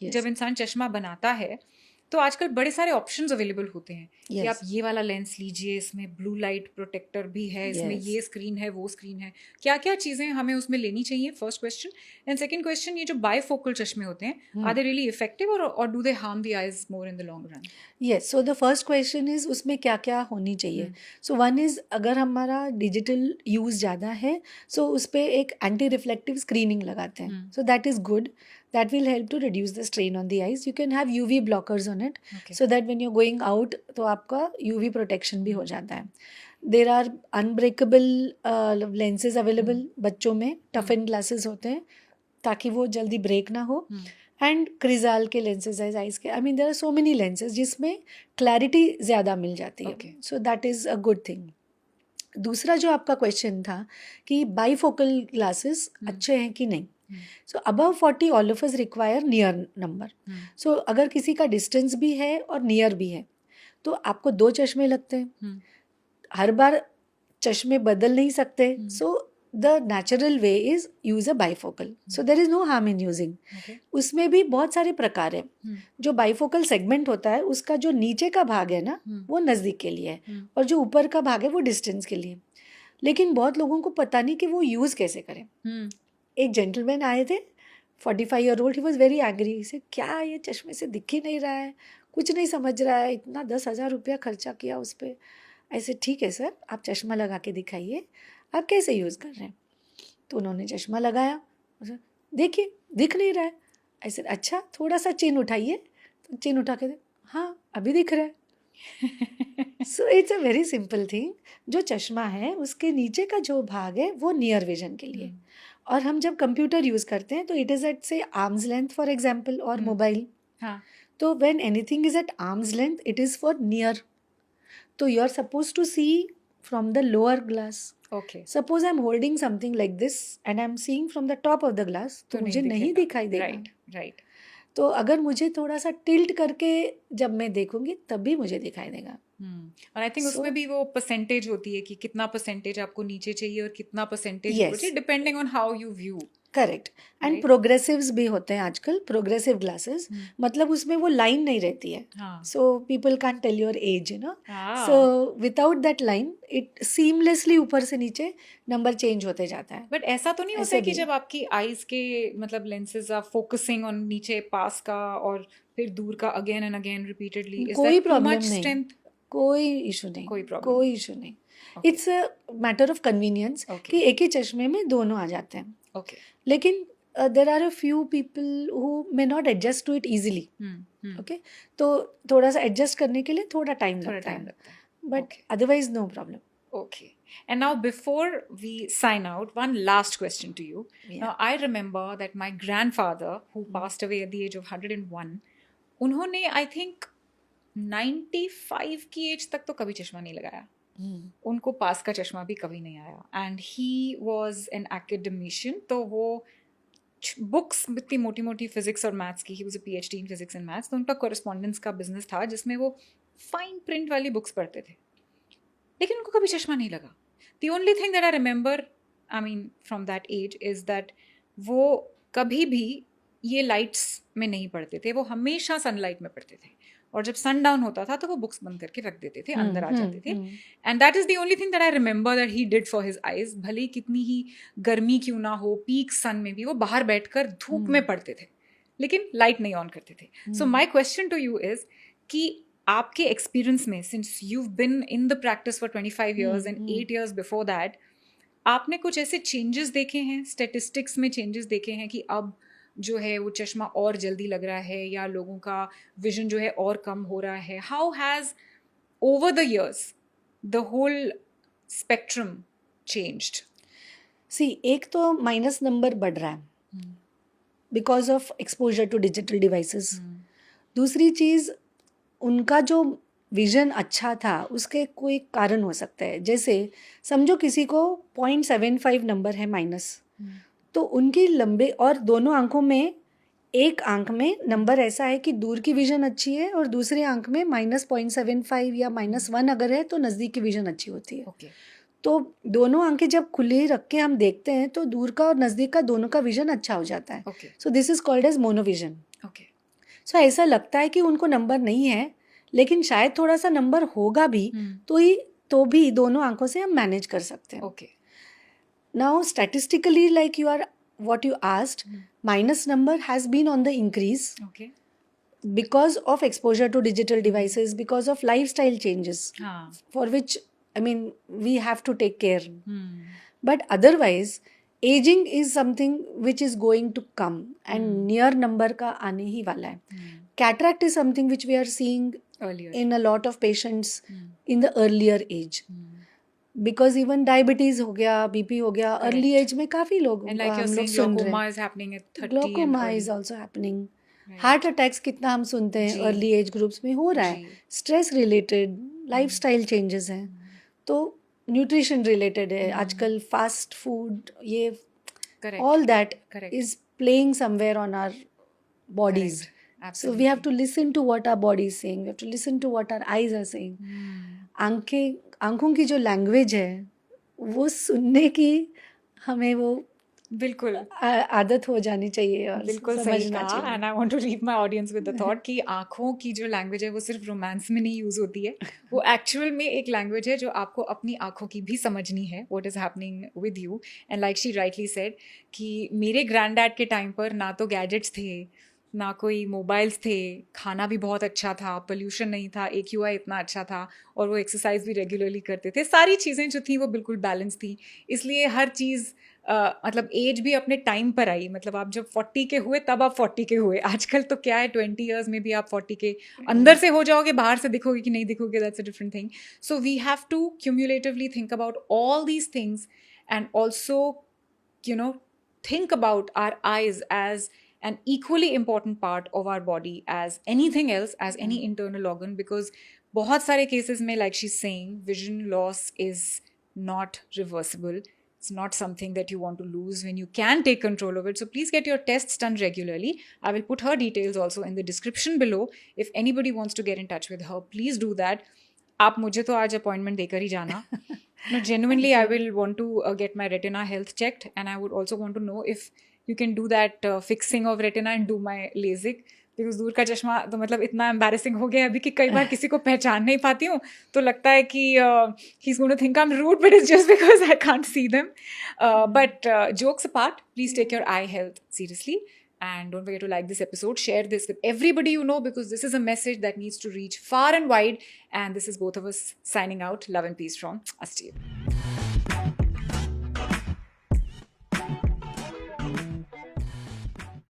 जब इंसान चश्मा बनाता है तो आजकल बड़े सारे ऑप्शंस अवेलेबल होते हैं कि आप ये वाला लेंस लीजिए, इसमें ब्लू लाइट प्रोटेक्टर भी है, इसमें ये स्क्रीन है, वो स्क्रीन है, क्या क्या चीज़ें हमें उसमें लेनी चाहिए, first question. And second question, ये जो बायफोकल चश्मे होते हैं, आर दे रियली इफेक्टिव और do they harm the eyes more in the long run? Yes, so the first question is उसमें क्या क्या होनी चाहिए. सो वन इज़, अगर हमारा डिजिटल यूज़ ज़्यादा है सो उस पर एक एंटी रिफ्लेक्टिव स्क्रीनिंग लगाते हैं. सो that is good. That will help to reduce the strain on the eyes. You can have UV blockers on it, so that when you're going out तो आपका UV protection भी हो जाता है. There are unbreakable lenses available बच्चों में, toughened glasses होते हैं ताकि वो जल्दी ब्रेक ना हो. एंड क्रिजाल के लेंसेज है आइज के. I mean there are so many lenses जिसमें क्लैरिटी ज़्यादा मिल जाती है. So that is a good thing. दूसरा जो आपका क्वेश्चन था कि बाईफोकल ग्लासेस अच्छे हैं कि नहीं. So above 40 all of us require near number. So अगर किसी का डिस्टेंस भी है और नियर भी है तो आपको 2 चश्मे लगते हैं. हर बार चश्मे बदल नहीं सकते. So the natural way is use a bifocal. So there is no harm in using. उसमें भी बहुत सारे प्रकार है. जो बाईफोकल सेगमेंट होता है उसका जो नीचे का भाग है ना वो नज़दीक के लिए है और जो ऊपर का भाग है वो डिस्टेंस के लिए. लेकिन बहुत लोगों को पता नहीं कि वो यूज़ कैसे करें. एक जेंटलमैन आए थे, 45-year-old, he was very angry से, क्या ये चश्मे से दिख ही नहीं रहा है, कुछ नहीं समझ रहा है, इतना 10,000 रुपया खर्चा किया उस पर. ऐसे ठीक है सर, आप चश्मा लगा के दिखाइए आप कैसे यूज़ कर रहे हैं. तो उन्होंने चश्मा लगाया, देखिए दिख नहीं रहा है. ऐसे अच्छा थोड़ा सा चेन उठाइए, तो चेन उठा के हाँ अभी दिख रहा है. So it's a very simple thing. जो चश्मा है उसके नीचे का जो भाग है वो नियर विजन के लिए. और हम जब कंप्यूटर यूज़ करते हैं तो it is at say arm's length for example, और मोबाइल. तो when anything is at arm's length it is for near. तो you are suppose to see from the lower glass. Suppose I am holding something like this and I am seeing from the top of the glass, तो मुझे नहीं दिखाई देगा. Right. तो अगर मुझे थोड़ा सा टिल्ट करके जब मैं देखूंगी तभी मुझे दिखाई देगा. और आई थिंक उसमें भी वो परसेंटेज होती है कि कितना परसेंटेज आपको नीचे चाहिए और कितना परसेंटेज ऊपर चाहिए, depending on how you view. Correct. And progressives भी होते हैं आजकल, प्रोग्रेसिव ग्लासेस. मतलब उसमें वो लाइन नहीं रहती है. So people can tell your age, you know. So without that line it seamlessly ऊपर से नीचे नंबर चेंज होते जाता है. बट ऐसा तो नहीं होता है कि जब आपकी आईज के मतलब लेंसेज आर फोकसिंग ऑन नीचे पास का और फिर दूर का अगेन एंड अगेन रिपीटेडली, कोई प्रॉब्लम नहीं, कोई इशू नहीं, कोई इशू नहीं. It's a matter of convenience कि एक ही चश्मे में दोनों आ जाते हैं. लेकिन there are a few people who may not adjust to it easily. Okay, तो थोड़ा सा एडजस्ट करने के लिए थोड़ा टाइम लगता है, but otherwise no problem. Okay. And now before we sign out, one last question to you. Now I remember that my grandfather, who passed away at the age of 101, उन्होंने I think 95 की as तक तो कभी चश्मा नहीं लगाया. उनको पास का चश्मा भी कभी नहीं आया. And he was an academician. तो वो बुक्स इतनी मोटी मोटी फिजिक्स और मैथ्स की, he was a PhD in physics and maths. तो उनका कोरिस्पॉन्डेंस का बिजनेस था जिसमें वो फाइन प्रिंट वाली बुक्स पढ़ते थे, लेकिन उनको कभी चश्मा नहीं लगा. The only thing that I remember, I mean from that age, is that वो कभी भी ये लाइट्स में नहीं पढ़ते थे, वो हमेशा सनलाइट में पढ़ते थे. और जब सन डाउन होता था तो वो बुक्स बंद करके रख देते थे, अंदर आ जाते थे. And that is the only thing that I remember that he did for his eyes. भले ही कितनी ही गर्मी क्यों ना हो, पीक सन में भी वो बाहर बैठकर धूप में पढ़ते थे, लेकिन लाइट नहीं ऑन करते थे. So my question to you is कि आपके एक्सपीरियंस में, since you've been in the practice for 25 years and 8 years before that, आपने कुछ ऐसे चेंजेस देखे हैं, स्टेटिस्टिक्स में चेंजेस देखे हैं कि अब जो है वो चश्मा और जल्दी लग रहा है या लोगों का विजन जो है और कम हो रहा है? How has over the years the whole spectrum changed? See, एक तो माइनस नंबर बढ़ रहा है because of exposure to digital devices. दूसरी चीज़, उनका जो विजन अच्छा था उसके कोई कारण हो सकता है. जैसे समझो किसी को 0.75 नंबर है माइनस, तो उनकी लंबे और दोनों आंखों में, एक आंख में नंबर ऐसा है कि दूर की विजन अच्छी है और दूसरे आंख में -0.75 या -1 अगर है तो नज़दीक की विजन अच्छी होती है. तो दोनों आंखें जब खुली रख के हम देखते हैं तो दूर का और नज़दीक का दोनों का विजन अच्छा हो जाता है. So this is called as monovision. So ऐसा लगता है कि उनको नंबर नहीं है, लेकिन शायद थोड़ा सा नंबर होगा भी, तो भी दोनों आंखों से हम मैनेज कर सकते हैं. Okay. Now, statistically, like what you asked, minus number has been on the increase Okay. because of exposure to digital devices, because of lifestyle changes, हाँ. for which, I mean, we have to take care. Hmm. But otherwise, aging is something which is going to come and near number का आने ही वाला है. Cataract is something which we are seeing Earlier. in a lot of patients in the earlier age. Because even diabetes हो गया, BP हो गया, early age में काफी लोग And like you're हम लोग saying, सुन रहे glaucoma हैं. is happening at 30 and Glaucoma early. is also happening. Right. Heart attacks कितना हम सुनते हैं जी. early age groups में हो रहा है. जी. Stress related, lifestyle changes हैं. तो nutrition related है. आजकल fast food, ये Correct. all that Correct. is playing somewhere on our bodies. Correct. So Absolutely. we have to listen to what our body is saying. We have to listen to what our eyes are saying. आंखों की जो language है, वो सुनने की हमें वो बिल्कुल आदत हो जानी चाहिए और बिल्कुल सही समझना कहा. चाहिए. And I want to leave my audience with the thought कि आंखों की जो लैंग्वेज है वो सिर्फ रोमांस में नहीं यूज होती है, वो एक्चुअल में एक लैंग्वेज है जो आपको अपनी आंखों की भी समझनी है, what is happening with you. And like she rightly said कि मेरे ग्रैंड डैड के टाइम पर ना तो गैजेट्स थे, ना कोई मोबाइल्स थे, खाना भी बहुत अच्छा था, पोल्यूशन नहीं था, AQI इतना अच्छा था, और वो एक्सरसाइज भी रेगुलरली करते थे. सारी चीज़ें जो थी वो बिल्कुल बैलेंस थी. इसलिए हर चीज़ मतलब एज भी अपने टाइम पर आई. मतलब आप जब 40 के हुए तब आप 40 के हुए. आजकल तो क्या है, 20 ईयर्स में भी आप 40 के अंदर से हो जाओगे, बाहर से दिखोगे कि नहीं दिखोगे, that's a different thing. So we have to cumulatively think about all these things and also think about our eyes as an equally important part of our body as anything else, as any internal organ, because बहुत सारे cases में, like she's saying, vision loss is not reversible. It's not something that you want to lose when you can take control of it. So please get your tests done regularly. I will put her details also in the description below. If anybody wants to get in touch with her, please do that. आप मुझे तो आज appointment देकर ही जाना. No, genuinely, I will want to get my retina health checked, and I would also want to know if you can do that fixing of retina and do my LASIK, because दूर का चश्मा तो मतलब इतना embarrassing हो गया अभी कि कई बार किसी को पहचान नहीं पाती हूँ, तो लगता है कि he's going to think I'm rude, but it's just because I can't see them. But jokes apart, please take your eye health seriously. And don't forget to like this episode, share this with everybody you know, because this is a message that needs to reach far and wide. And this is both of us signing out. Love and peace from us to you.